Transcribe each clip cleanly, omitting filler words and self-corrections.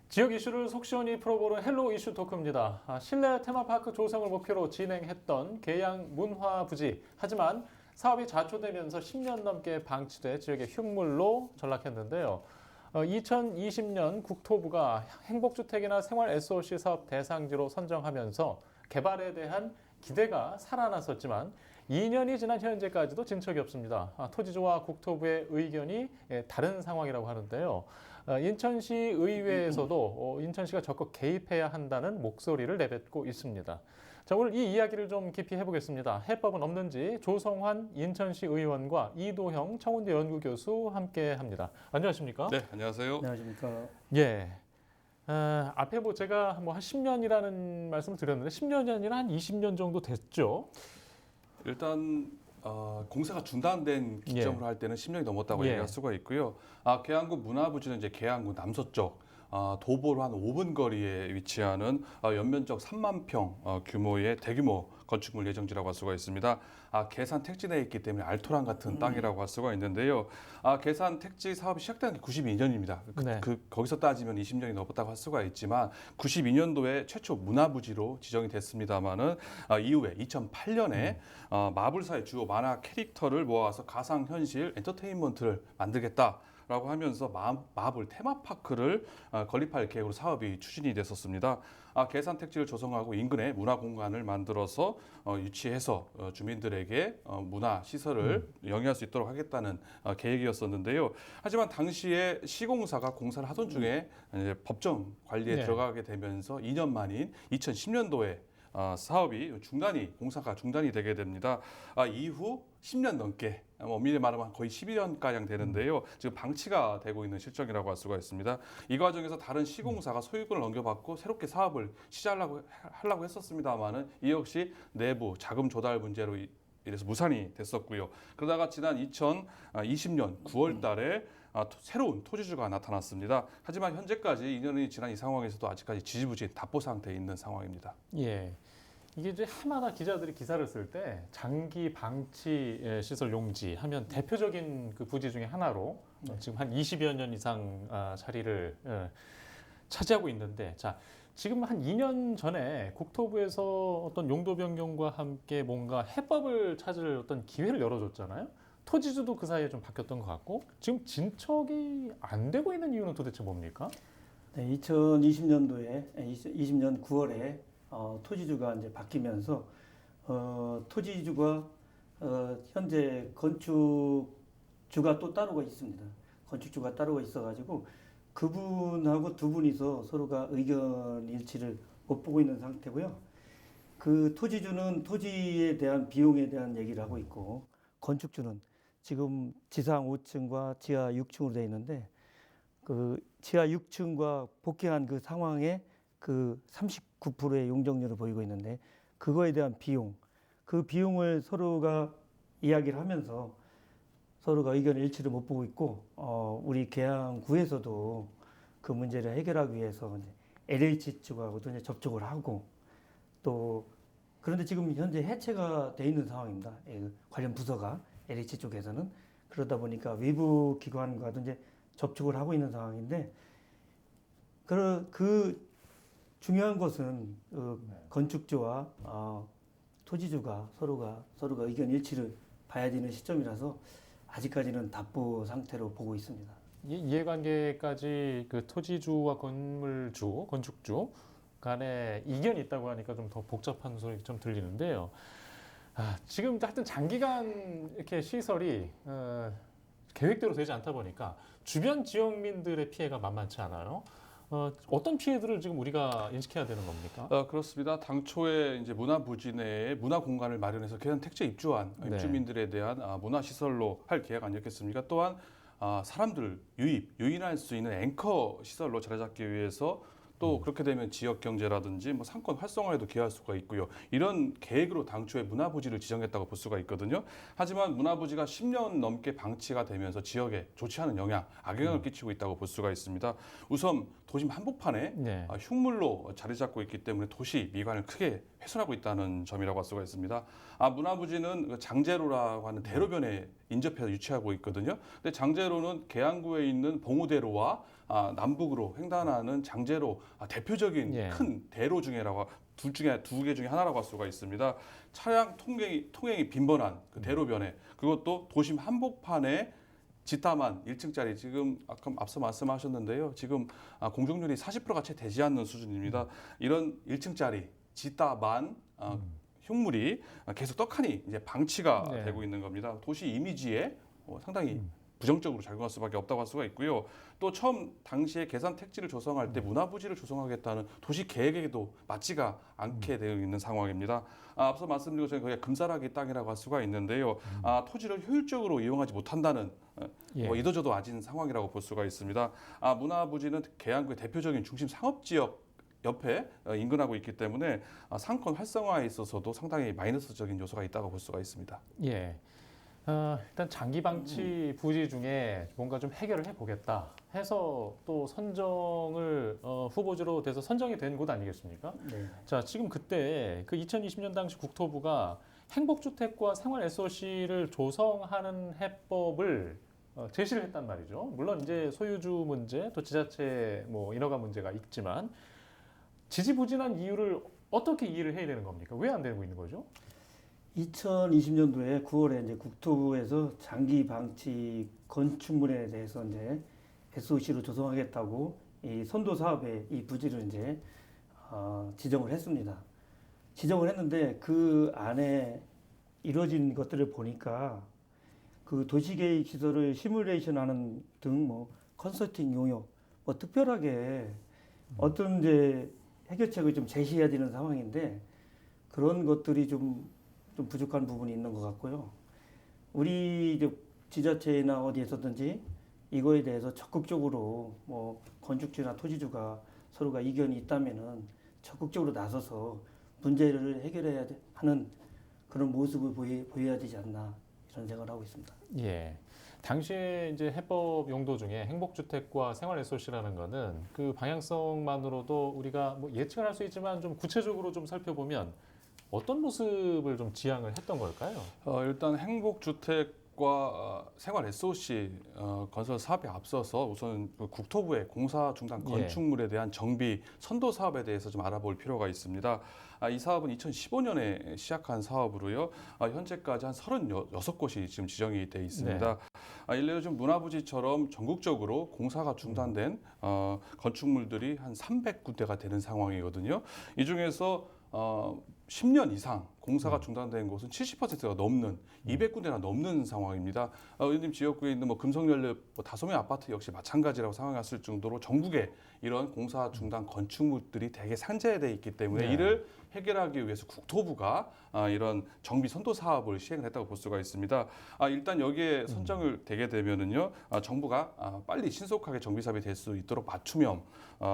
지역 이슈를 속 시원히 풀어보는 헬로 이슈 토크입니다. 실내 테마파크 조성을 목표로 진행했던 계양 문화부지. 하지만 사업이 좌초되면서 10년 넘게 방치돼 지역의 흉물로 전락했는데요. 2020년 국토부가 행복주택이나 생활 SOC 사업 대상지로 선정하면서 개발에 대한 기대가 살아났었지만 2년이 지난 현재까지도 진척이 없습니다. 토지주와 국토부의 의견이 다른 상황이라고 하는데요. 인천시 의회에서도 인천시가 적극 개입해야 한다는 목소리를 내뱉고 있습니다. 자, 오늘 이 이야기를 좀 깊이 해보겠습니다. 해법은 없는지 조성환 인천시 의원과 이도형 청운대 연구교수 함께합니다. 안녕하십니까? 네, 안녕하세요. 안녕하십니까. 예. 앞에 제가 한 10년이라는 말씀을 드렸는데 10년이 아니라 한 20년 정도 됐죠. 일단 공사가 중단된 기점으로 할 때는 10년이 넘었다고 예. 얘기할 수가 있고요. 계양구 문화부지는 이제 계양구 남서쪽 도보로 한 5분 거리에 위치하는 연면적 3만 평 규모의 대규모 건축물 예정지라고 할 수가 있습니다. 계산 택지내에 있기 때문에 알토란 같은 땅이라고 할 수가 있는데요. 계산 택지 사업이 시작된 게 92년입니다. 네. 거기서 따지면 20년이 넘었다고 할 수가 있지만 92년도에 최초 문화부지로 지정이 됐습니다만은 이후에 2008년에 마블사의 주요 만화 캐릭터를 모아서 가상현실 엔터테인먼트를 만들겠다. 라고 하면서 마블 테마파크를 건립할 계획으로 사업이 추진이 됐었습니다. 계산 택지를 조성하고 인근에 문화 공간을 만들어서 유치해서 주민들에게 문화 시설을 영위할 수 있도록 하겠다는 계획이었었는데요. 하지만 당시에 시공사가 공사를 하던 중에 이제 법정 관리에 네. 들어가게 되면서 2년 만인 2010년도에 사업이 공사가 중단이 되게 됩니다. 이후 10년 넘게, 엄밀히 말하면 거의 11년가량 되는데요. 지금 방치가 되고 있는 실정이라고 할 수가 있습니다. 이 과정에서 다른 시공사가 소유권을 넘겨받고 새롭게 사업을 시작하려고 했었습니다만은 이 역시 내부 자금 조달 문제로 이래서 무산이 됐었고요. 그러다가 지난 2020년 9월 달에 새로운 토지주가 나타났습니다. 하지만 현재까지 2년이 지난 이 상황에서도 아직까지 지지부진 답보 상태에 있는 상황입니다. 예. 이게 이제 해마다 기자들이 기사를 쓸 때 장기 방치 시설 용지 하면 대표적인 그 부지 중에 하나로 지금 한 20여 년 이상 자리를 차지하고 있는데, 자, 지금 한 2년 전에 국토부에서 어떤 용도 변경과 함께 뭔가 해법을 찾을 어떤 기회를 열어줬잖아요. 토지주도 그 사이에 좀 바뀌었던 것 같고, 지금 진척이 안 되고 있는 이유는 도대체 뭡니까? 네, 2020년도에 20년 9월에 토지주가 이제 바뀌면서 토지주가 현재 건축주가 또 따로가 있습니다. 건축주가 따로가 있어가지고 그분하고 두 분이서 서로가 의견 일치를 못 보고 있는 상태고요. 그 토지주는 토지에 대한 비용에 대한 얘기를 하고 있고, 건축주는 지금 지상 5층과 지하 6층으로 되어 있는데 그 지하 6층과 복귀한 그 상황에 그 39%의 용적률을 보이고 있는데, 그거에 대한 비용, 그 비용을 서로가 이야기를 하면서 서로가 의견 일치를 못 보고 있고, 우리 계양구에서도 그 문제를 해결하기 위해서 이제 LH 측하고도 이제 접촉을 하고, 또 그런데 지금 현재 해체가 돼 있는 상황입니다. 관련 부서가 LH 쪽에서는. 그러다 보니까 외부 기관과도 이제 접촉을 하고 있는 상황인데, 그 중요한 것은 건축주와 토지주가 서로가 의견 일치를 봐야 되는 시점이라서 아직까지는 답보 상태로 보고 있습니다. 이해관계까지 그 토지주와 건물주, 건축주 간에 이견이 있다고 하니까 좀 더 복잡한 소리 좀 들리는데요. 지금 하여튼 장기간 이렇게 시설이 계획대로 되지 않다 보니까 주변 지역민들의 피해가 만만치 않아요. 어떤 피해들을 지금 우리가 인식해야 되는 겁니까? 그렇습니다. 당초에 이제 문화부지 내에 문화 공간을 마련해서 계산 택지에 입주한 네. 입주민들에 대한 문화시설로 할 계획 아니었겠습니까? 또한 사람들 유인할 수 있는 앵커 시설로 자리 잡기 위해서 또 그렇게 되면 지역 경제라든지 상권 활성화에도 기여할 수가 있고요. 이런 계획으로 당초에 문화부지를 지정했다고 볼 수가 있거든요. 하지만 문화부지가 10년 넘게 방치가 되면서 지역에 좋지 않은 악영향을 끼치고 있다고 볼 수가 있습니다. 우선 도심 한복판에 네. 흉물로 자리 잡고 있기 때문에 도시 미관을 크게 훼손하고 있다는 점이라고 할 수가 있습니다. 문화부지는 장제로라고 하는 대로변에 인접해서 유치하고 있거든요. 근데 장제로는 계양구에 있는 봉우대로와 남북으로 횡단하는 장제로 대표적인 예. 큰 대로 중에라고 두 개 중에 하나라고 할 수가 있습니다. 차량 통행이 빈번한 그 대로변에 그것도 도심 한복판에 지타만 1층짜리 지금 아까 앞서 말씀하셨는데요. 지금 공정률이 40%가 채 되지 않는 수준입니다. 이런 1층짜리 지타만 흉물이 계속 떡하니 이제 방치가 네. 되고 있는 겁니다. 도시 이미지에 상당히 부정적으로 작용할 수밖에 없다고 할 수가 있고요. 또 처음 당시에 계산 택지를 조성할 때 문화부지를 조성하겠다는 도시 계획에도 맞지가 않게 되어 있는 상황입니다. 앞서 말씀드린 것처럼 거기가 금사라기 땅이라고 할 수가 있는데요. 토지를 효율적으로 이용하지 못한다는 예. 이도저도 아진 상황이라고 볼 수가 있습니다. 문화부지는 계양구의 대표적인 중심 상업지역 옆에 인근하고 있기 때문에 상권 활성화에 있어서도 상당히 마이너스적인 요소가 있다고 볼 수가 있습니다. 예. 일단 장기 방치 부지 중에 뭔가 좀 해결을 해보겠다 해서 또 선정을 후보지로 돼서 선정이 된 곳 아니겠습니까? 네. 자, 지금 그때 그 2020년 당시 국토부가 행복주택과 생활 SOC를 조성하는 해법을 제시를 했단 말이죠. 물론 이제 소유주 문제, 또 지자체 뭐 인허가 문제가 있지만 지지부진한 이유를 어떻게 이해를 해야 되는 겁니까? 왜 안 되고 있는 거죠? 2020년도에 9월에 이제 국토부에서 장기 방치 건축물에 대해서 이제 SOC로 조성하겠다고 이 선도 사업에 이 부지를 이제 지정을 했습니다. 지정을 했는데 그 안에 이루어진 것들을 보니까 그 도시계획 시설을 시뮬레이션하는 등 뭐 컨설팅 용역 뭐 특별하게 어떤 이제 해결책을 좀 제시해야 되는 상황인데 그런 것들이 좀 부족한 부분이 있는 것 같고요. 우리 이제 지자체나 어디에서든지 이거에 대해서 적극적으로 뭐 건축주나 토지주가 서로가 이견이 있다면은 적극적으로 나서서 문제를 해결해야 하는 그런 모습을 보여야 되지 않나 이런 생각을 하고 있습니다. 예. 당시에 이제 해법 용도 중에 행복주택과 생활 SOC라는 거는 그 방향성만으로도 우리가 뭐 예측을 할 수 있지만 좀 구체적으로 좀 살펴보면 어떤 모습을 좀 지향을 했던 걸까요? 일단 행복주택과 생활 SOC 건설 사업에 앞서서 우선 그 국토부의 공사 중단 건축물에 대한 정비 선도 사업에 대해서 좀 알아볼 필요가 있습니다. 이 사업은 2015년에 시작한 사업으로요. 현재까지 한 36곳이 지금 지정이 돼 있습니다. 일례로 좀 문화부지처럼 전국적으로 공사가 중단된 건축물들이 한 300군데가 되는 상황이거든요. 이 중에서 10년 이상 공사가 중단된 곳은 70%가 넘는 200군데나 넘는 상황입니다. 의원님 지역구에 있는 뭐 금성연료 다소매 아파트 역시 마찬가지라고 상황했을 정도로 전국에 이런 공사 중단 건축물들이 대개 산재되어 있기 때문에 이를 해결하기 위해서 국토부가 이런 정비 선도 사업을 시행을 했다고 볼 수가 있습니다. 일단 여기에 선정을 되게 되면은요, 정부가 빨리 신속하게 정비 사업이 될 수 있도록 맞춤형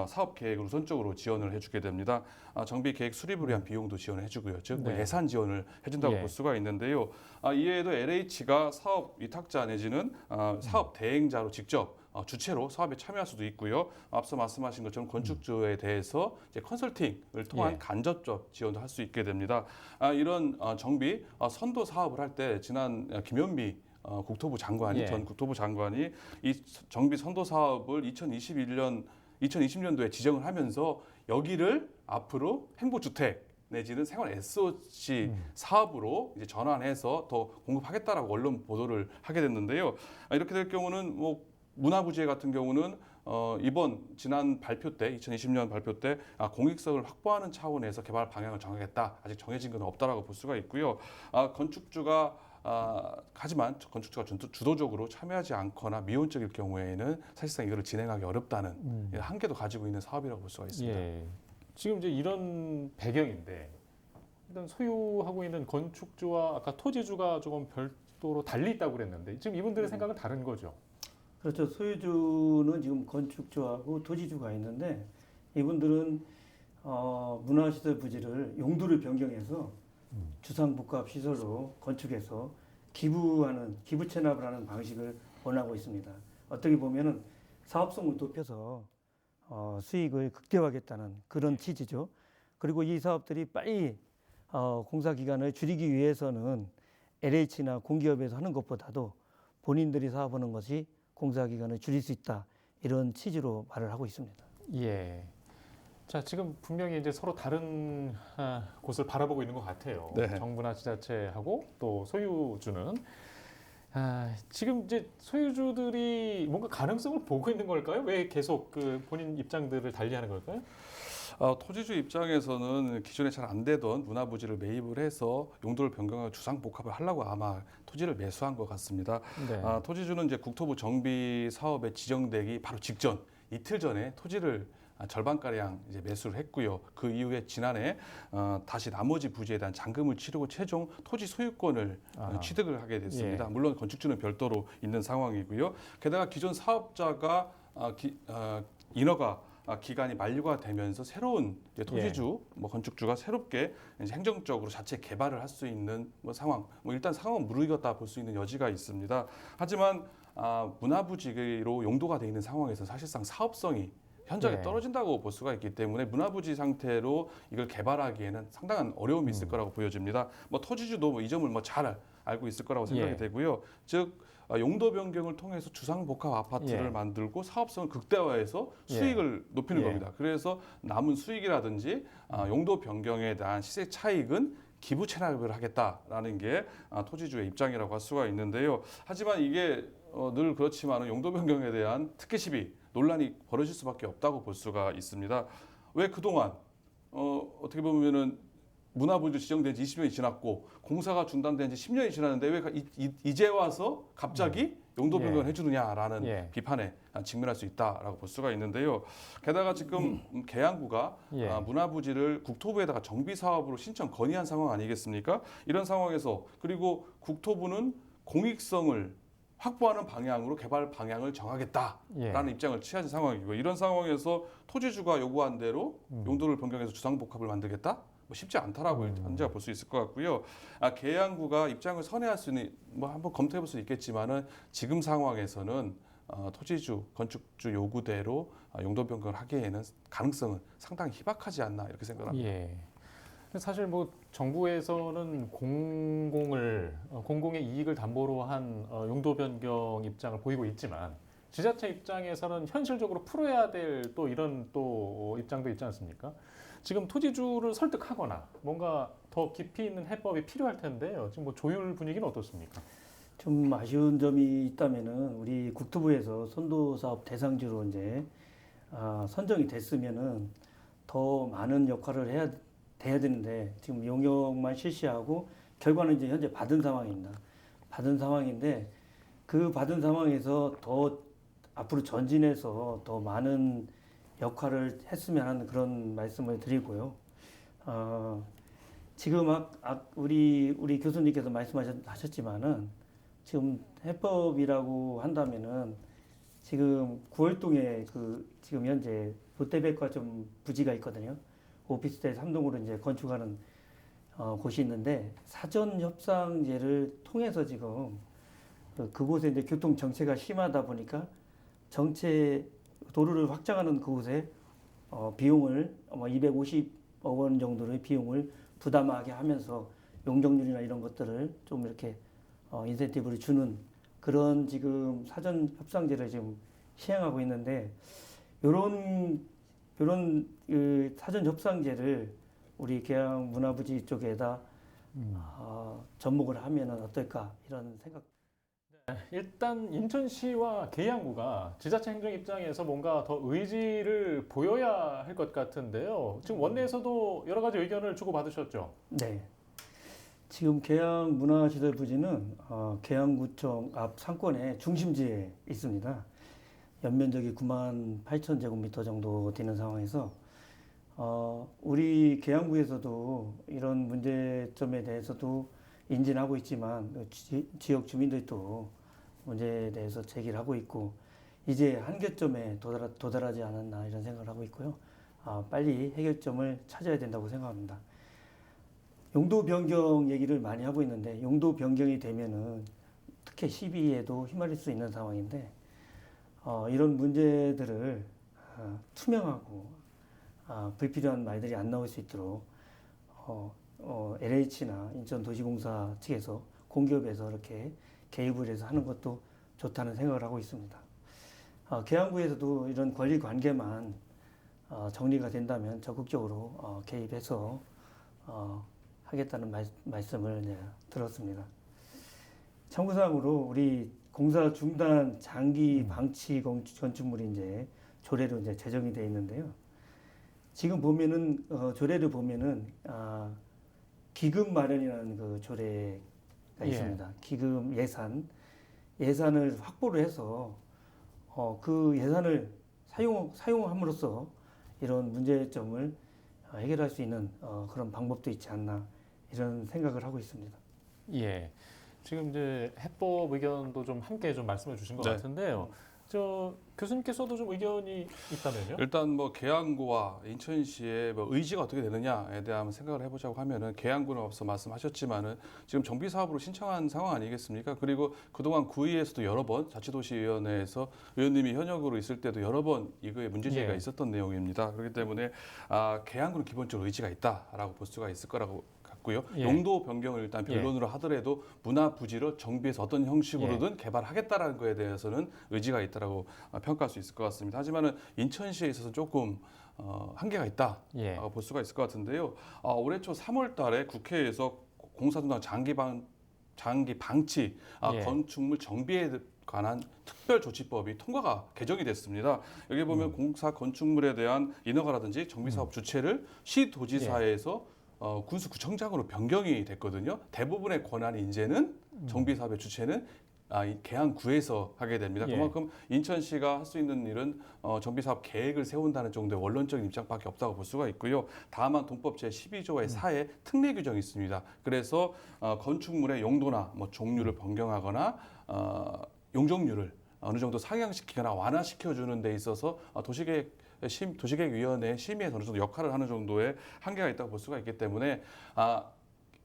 사업 계획을 우선적으로 지원을 해주게 됩니다. 정비 계획 수립을 위한 비용도 지원을 해주고요, 즉 뭐 예산 지원을 해준다고 볼 수가 있는데요. 이외에도 LH가 사업 위탁자 내지는 사업 대행자로 직접 주체로 사업에 참여할 수도 있고요. 앞서 말씀하신 것처럼 건축주에 대해서 이제 컨설팅을 통한 간접적 지원도 할 수 있게 됩니다. 이런 정비 선도 사업을 할 때 지난 김현미 국토부 장관이 전 국토부 장관이 이 정비 선도 사업을 2020년도에 지정을 하면서 여기를 앞으로 행복주택 내지는 생활 SOC 사업으로 이제 전환해서 더 공급하겠다라고 언론 보도를 하게 됐는데요. 이렇게 될 경우는 뭐 문화부지 같은 경우는 지난 발표 때 2020년 발표 때 공익성을 확보하는 차원에서 개발 방향을 정하겠다. 아직 정해진 건 없다라고 볼 수가 있고요. 하지만 건축주가 주도적으로 참여하지 않거나 미온적일 경우에는 사실상 이거를 진행하기 어렵다는 한계도 가지고 있는 사업이라고 볼 수가 있습니다. 예. 지금 이제 이런 배경인데 일단 소유하고 있는 건축주와 아까 토지주가 조금 별도로 달리 있다고 그랬는데 지금 이분들의 생각은 다른 거죠. 그렇죠. 소유주는 지금 건축주하고 토지주가 있는데 이분들은 문화시설 부지를 용도를 변경해서 주상복합 시설로 건축해서 기부 체납을 하는 방식을 원하고 있습니다. 어떻게 보면은 사업성을 높여서 수익을 극대화하겠다는 그런 취지죠. 그리고 이 사업들이 빨리 공사 기간을 줄이기 위해서는 LH나 공기업에서 하는 것보다도 본인들이 사업하는 것이 공사 기간을 줄일 수 있다. 이런 취지로 말을 하고 있습니다. 예. 자, 지금 분명히 이제 서로 다른 곳을 바라보고 있는 것 같아요. 네. 정부나 지자체하고 또 소유주는 지금 이제 소유주들이 뭔가 가능성을 보고 있는 걸까요? 왜 계속 그 본인 입장들을 달리하는 걸까요? 토지주 입장에서는 기존에 잘 안 되던 문화부지를 매입을 해서 용도를 변경하고 주상복합을 하려고 아마 토지를 매수한 것 같습니다. 네. 토지주는 이제 국토부 정비 사업에 지정되기 바로 직전 이틀 전에 토지를 절반가량 이제 매수를 했고요. 그 이후에 지난해 다시 나머지 부지에 대한 잔금을 치르고 최종 토지 소유권을 취득을 하게 됐습니다. 예. 물론 건축주는 별도로 있는 상황이고요. 게다가 기존 사업자가 인허가 기간이 만료가 되면서 새로운 이제 토지주, 뭐 건축주가 새롭게 이제 행정적으로 자체 개발을 할 수 있는 뭐 상황, 뭐 일단 상황은 무르익었다 볼 수 있는 여지가 있습니다. 하지만 문화부지로 용도가 돼 있는 상황에서 사실상 사업성이 현저하게 네. 떨어진다고 볼 수가 있기 때문에 문화부지 상태로 이걸 개발하기에는 상당한 어려움이 있을 거라고 보여집니다. 뭐 토지주도 뭐 이 점을 뭐 잘 알고 있을 거라고 생각이 예. 되고요. 즉 용도 변경을 통해서 주상복합 아파트를 예. 만들고 사업성을 극대화해서 예. 수익을 높이는 예. 겁니다. 그래서 남은 수익이라든지 용도 변경에 대한 시세 차익은 기부 체납을 하겠다라는 게 토지주의 입장이라고 할 수가 있는데요. 하지만 이게 늘 그렇지만 용도 변경에 대한 특혜 시비 논란이 벌어질 수밖에 없다고 볼 수가 있습니다. 왜 그동안 어떻게 보면은 문화부지 지정된 지 20년이 지났고 공사가 중단된 지 10년이 지났는데 왜 이제 와서 갑자기 용도 변경을 해주느냐라는 예. 비판에 직면할 수 있다라고 볼 수가 있는데요. 게다가 지금 계양구가 예. 문화부지를 국토부에다가 정비 사업으로 신청 건의한 상황 아니겠습니까? 이런 상황에서 그리고 국토부는 공익성을 확보하는 방향으로 개발 방향을 정하겠다라는 예. 입장을 취하신 상황이고 이런 상황에서 토지주가 요구한 대로 용도를 변경해서 주상복합을 만들겠다? 뭐 쉽지 않다라고 현재가 볼 수 있을 것 같고요. 계양구가 입장을 선회할 수 있는 뭐 한번 검토해볼 수 있겠지만은 지금 상황에서는 토지주, 건축주 요구대로 용도 변경을 하기에는 가능성은 상당히 희박하지 않나 이렇게 생각합니다. 예. 사실 뭐 정부에서는 공공의 이익을 담보로 한 용도 변경 입장을 보이고 있지만 지자체 입장에서는 현실적으로 풀어야 될 또 이런 또 입장도 있지 않습니까? 지금 토지주를 설득하거나 뭔가 더 깊이 있는 해법이 필요할 텐데요. 지금 뭐 조율 분위기는 어떻습니까? 좀 아쉬운 점이 있다면은 우리 국토부에서 선도사업 대상지로 이제 선정이 됐으면은 더 많은 역할을 돼야 되는데 지금 용역만 실시하고 결과는 이제 현재 받은 상황입니다. 받은 상황인데 그 받은 상황에서 더 앞으로 전진해서 더 많은 역할을 했으면 하는 그런 말씀을 드리고요. 지금 우리 교수님께서 말씀하셨지만은 지금 해법이라고 한다면은 지금 구월동에 지금 현재 롯데백화점 부지가 있거든요. 오피스텔 3동으로 이제 건축하는 곳이 있는데 사전 협상제를 통해서 지금 그곳에 이제 교통 정체가 심하다 보니까 도로를 확장하는 그곳에 비용을 250억 원 정도의 비용을 부담하게 하면서 용적률이나 이런 것들을 좀 이렇게 인센티브를 주는 그런 지금 사전 협상제를 지금 시행하고 있는데 요런 사전 협상제를 우리 계양 문화부지 쪽에다 접목을 하면은 어떨까 이런 생각. 일단 인천시와 계양구가 지자체 행정 입장에서 뭔가 더 의지를 보여야 할 것 같은데요. 지금 원내에서도 여러 가지 의견을 주고 받으셨죠? 네. 지금 계양 문화시설 부지는 계양구청 앞 상권의 중심지에 있습니다. 연면적이 9만 8천 제곱미터 정도 되는 상황에서 우리 계양구에서도 이런 문제점에 대해서도 인지는 하고 있지만 지역 주민들이 또 문제에 대해서 제기를 하고 있고 이제 한계점에 도달하지 않았나 이런 생각을 하고 있고요. 빨리 해결점을 찾아야 된다고 생각합니다. 용도 변경 얘기를 많이 하고 있는데 용도 변경이 되면은 특히 시비에도 휘말릴 수 있는 상황인데 이런 문제들을 투명하고 불필요한 말들이 안 나올 수 있도록 LH나 인천도시공사 측에서 공기업에서 이렇게 개입을 해서 하는 것도 좋다는 생각을 하고 있습니다. 계양구에서도 이런 권리 관계만 정리가 된다면 적극적으로 개입해서 하겠다는 말씀을 들었습니다. 참고사항으로 우리 공사 중단 장기 방치 건축물이 이제 조례로 이제 제정이 되어 있는데요. 지금 보면은 조례를 보면은 기금 마련이라는 그 조례가 예. 있습니다. 기금 예산을 확보를 해서 그 예산을 사용함으로써 이런 문제점을 해결할 수 있는 그런 방법도 있지 않나 이런 생각을 하고 있습니다. 예. 지금 이제 해법 의견도 좀 함께 좀 말씀해 주신 것 네. 같은데요. 저 교수님께서도 좀 의견이 있다면요? 일단 뭐 계양구와 인천시의 뭐 의지가 어떻게 되느냐에 대한 생각을 해보자고 하면은 계양구는 앞서 말씀하셨지만은 지금 정비 사업으로 신청한 상황 아니겠습니까? 그리고 그동안 구의에서도 여러 번 자치도시위원회에서 의원님이 현역으로 있을 때도 여러 번 이거에 문제제기가 예. 있었던 내용입니다. 그렇기 때문에 계양구는 기본적으로 의지가 있다라고 볼 수가 있을 거라고 같고요. 예. 용도 변경을 일단 변론으로 하더라도 문화 부지로 정비해서 어떤 형식으로든 개발하겠다라는 거에 대해서는 의지가 있다라고 평가할 수 있을 것 같습니다. 하지만은 인천시에 있어서 조금 한계가 있다 예. 볼 수가 있을 것 같은데요. 올해 초 3월달에 국회에서 공사중단 장기 방치 예. 건축물 정비에 관한 특별조치법이 통과가 개정이 됐습니다. 여기 보면 공사 건축물에 대한 인허가라든지 정비사업 주체를 시도지사에서 군수구청장으로 변경이 됐거든요. 대부분의 권한이 이제는 정비사업의 주체는 이 계양구에서 하게 됩니다. 예. 그만큼 인천시가 할 수 있는 일은 정비사업 계획을 세운다는 정도의 원론적인 입장밖에 없다고 볼 수가 있고요. 다만 동법 제12조의 4에 특례 규정이 있습니다. 그래서 건축물의 용도나 뭐 종류를 변경하거나 용적률을 어느 정도 상향시키거나 완화시켜주는 데 있어서 도시계획위원회 심의에서 어느 정도 역할을 하는 정도의 한계가 있다고 볼 수가 있기 때문에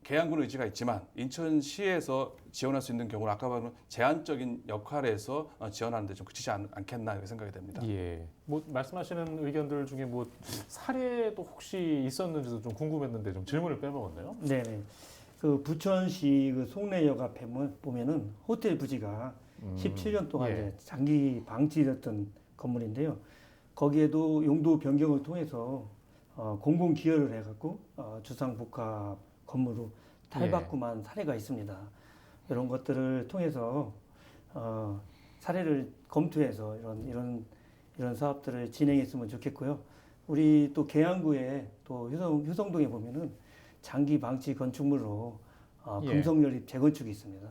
계양군 의지가 있지만 인천시에서 지원할 수 있는 경우는 아까 말한 제한적인 역할에서 지원하는 데 좀 그치지 않겠나 이렇게 생각이 됩니다. 예. 뭐 말씀하시는 의견들 중에 뭐 사례도 혹시 있었는지도 좀 궁금했는데 좀 질문을 빼먹었네요. 네네. 그 부천시 그 송내역 앞에 보면은 호텔 부지가 17년 동안 예. 이제 장기 방치됐던 건물인데요. 거기에도 용도 변경을 통해서 공공 기여를 해갖고 주상복합 건물로 탈바꿈한 사례가 있습니다. 이런 것들을 통해서 사례를 검토해서 이런 사업들을 진행했으면 좋겠고요. 우리 또 계양구에 또 효성동에 보면은 장기 방치 건축물로 예. 금성연립 재건축이 있습니다.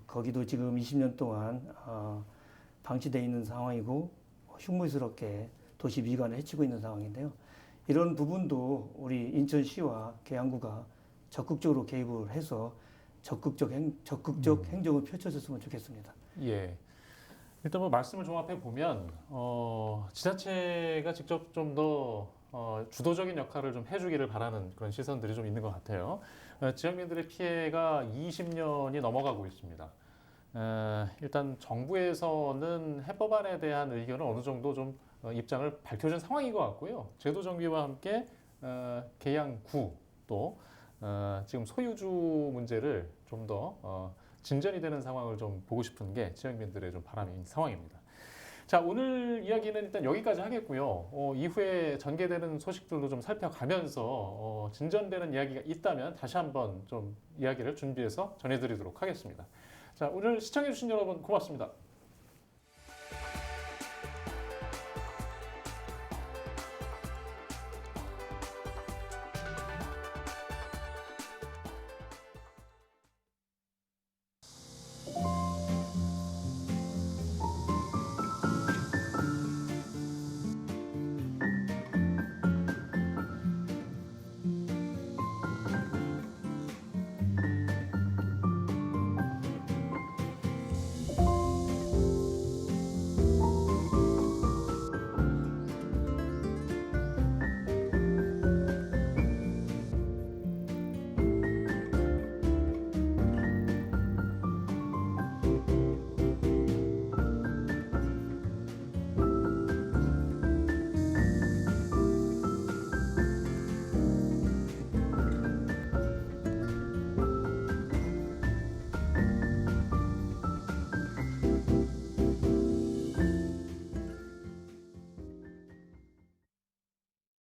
거기도 지금 20년 동안 방치되어 있는 상황이고 흉물스럽게 도시 미관을 해치고 있는 상황인데요. 이런 부분도 우리 인천시와 계양구가 적극적으로 개입을 해서 적극적 행정을 펼쳐줬으면 좋겠습니다. 예. 일단 뭐 말씀을 종합해 보면 지자체가 직접 좀 더 주도적인 역할을 좀 해주기를 바라는 그런 시선들이 좀 있는 것 같아요. 지역민들의 피해가 20년이 넘어가고 있습니다. 일단 정부에서는 해법안에 대한 의견을 어느 정도 좀 입장을 밝혀준 상황인 것 같고요. 제도 정비와 함께 계양구 또 지금 소유주 문제를 좀 더 진전이 되는 상황을 좀 보고 싶은 게 지역민들의 좀 바람인 상황입니다. 자, 오늘 이야기는 일단 여기까지 하겠고요. 이후에 전개되는 소식들도 좀 살펴가면서 진전되는 이야기가 있다면 다시 한번 좀 이야기를 준비해서 전해드리도록 하겠습니다. 자, 오늘 시청해주신 여러분 고맙습니다.